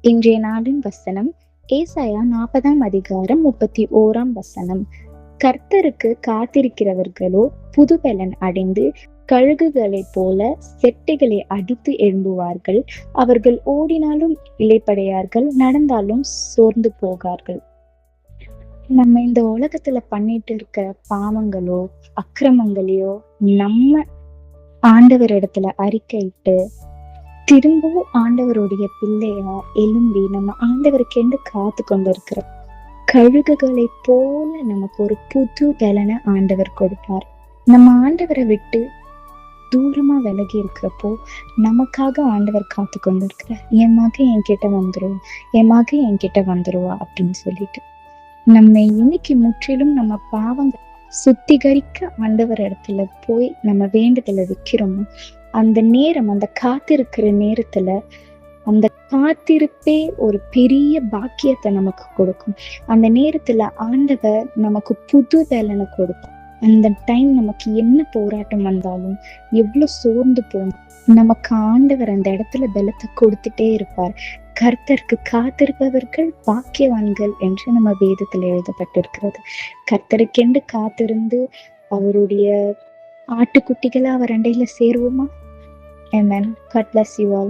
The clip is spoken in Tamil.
இன்றைய நாளின் வசனம் ஏசாயா 40ஆம் அதிகாரம் 31ஆம் வசனம். கர்த்தருக்கு காத்திருக்கிறவர்களோ புதுபெலன் அடைந்து கழுகுகளைப் போல செட்டைகளை அடித்து எழும்புவார்கள். அவர்கள் ஓடினாலும் இளைப்படையார்கள், நடந்தாலும் சோர்ந்து போகார்கள். நம்ம இந்த உலகத்துல பண்ணிட்டு இருக்கிற பாவங்களோ அக்கிரமங்களையோ நம்ம ஆண்டவர் இடத்துல அறிக்கையிட்டு திரும்பவும் ஆண்டவருடைய பிள்ளையா எழும்பி நம்ம ஆண்டவருக்கென்று காத்து கொண்டிருக்கிற கழுகுகளை போல நமக்கு ஒரு புது பலனை ஆண்டவர் கொடுப்பார். நம்ம ஆண்டவரை விட்டு தூரமா விலகி இருக்கிறப்போ நமக்காக ஆண்டவர் காத்து கொண்டிருக்கிற என் மகன் என்கிட்ட வந்துருவா, என் மகன் என்கிட்ட வந்துருவா அப்படின்னு சொல்லிட்டு நம்ம இன்னைக்கு முற்றிலும் நம்ம பாவங்கள் சுத்திகரிக்க ஆண்டவர் இடத்துல போய் நம்ம வேண்டுதலை வைக்கிறோமோ அந்த நேரம், அந்த காத்திருக்கிற நேரத்துல அந்த காத்திருப்பே ஒரு பெரிய பாக்கியத்தை நமக்கு கொடுக்கும். அந்த நேரத்துல ஆண்டவர் நமக்கு புது பலனை கொடுக்கும். அந்த டைம் நமக்கு என்ன போராட்டம் வந்தாலும், எவ்வளவு சோர்ந்து போகும், நமக்கு ஆண்டவர் அந்த இடத்துல பலத்தை கொடுத்துட்டே இருப்பார். கர்த்தருக்கு காத்திருப்பவர்கள் பாக்கியவான்கள் என்று நம்ம வேதத்துல எழுதப்பட்டிருக்கிறது. கர்த்தருக்கென்று காத்திருந்து அவருடைய ஆட்டுக்குட்டிகளை அவர் அண்டையில சேருவோமா? Amen. God bless you all.